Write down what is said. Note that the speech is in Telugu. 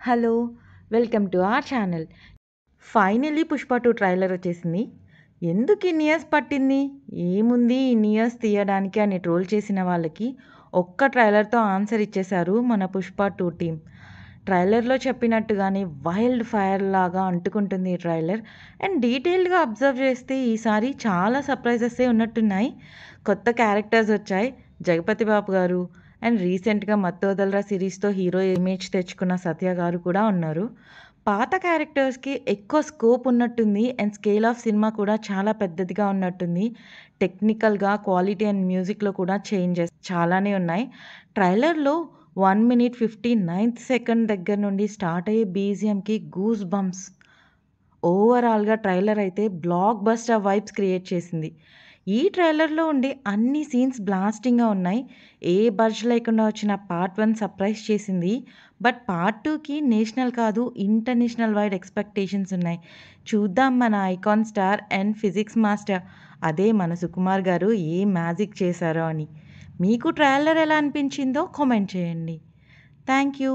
Hello! Welcome to our channel. Finally 'Pushpa 2' trailer వచ్చేసింది. ఎందుకు ఇన్ని ఇయర్స్ పట్టింది? ఏముంది ఇన్ని ఇయర్స్ తీయడానికి అని ట్రోల్ చేసిన వాళ్ళకి ఒక్క ట్రైలర్‌తో ఆన్సర్ ఇచ్చేశారు మన 'పుష్ప 2' టీమ్. ట్రైలర్‌లో చెప్పినట్టుగానే వైల్డ్ ఫైర్ లాగా అంటుకుంటుంది ఈ ట్రైలర్. అండ్ డీటెయిల్డ్‌గా అబ్జర్వ్ చేస్తే ఈసారి చాలా సర్ప్రైజెసే ఉన్నట్టున్నాయి. కొత్త క్యారెక్టర్స్ వచ్చాయి. 'జగపతి బాబు' గారు అండ్ రీసెంట్‌గా 'మత్తు వదలరా' సిరీస్‌తో హీరో ఇమేజ్ తెచ్చుకున్న 'సత్య' గారు కూడా ఉన్నారు. పాత క్యారెక్టర్స్‌కి ఎక్కువ స్కోప్ ఉన్నట్టుంది. అండ్ స్కేల్ ఆఫ్ సినిమా కూడా చాలా పెద్దదిగా ఉన్నట్టుంది. టెక్నికల్‌గా, క్వాలిటీ అండ్ మ్యూజిక్‌లో కూడా చేంజెస్ చాలానే ఉన్నాయి. ట్రైలర్‌లో 1 మినిట్ 59థ్ సెకండ్ దగ్గర నుండి స్టార్ట్ అయ్యే బీజీఎంకి గూస్ బంప్స్. ఓవరాల్‌గా ట్రైలర్ అయితే బ్లాక్ బస్టర్ వైబ్స్ క్రియేట్ చేసింది. ఈ ట్రైలర్‌లో ఉండే అన్ని సీన్స్ బ్లాస్టింగ్‌గా ఉన్నాయి. ఏ బడ్జ్ లేకుండా వచ్చిన పార్ట్ 1 సర్ప్రైజ్ చేసింది. బట్ పార్ట్ 2కి నేషనల్ కాదు ఇంటర్నేషనల్ వైడ్ ఎక్స్‌పెక్టేషన్స్ ఉన్నాయి. చూద్దాం మన icon star and physics master అదే మన సుకుమార్ గారు ఏం మ్యాజిక్ చేశారో అని. మీకు ట్రైలర్ ఎలా అనిపించిందో కామెంట్ చేయండి. Thank you.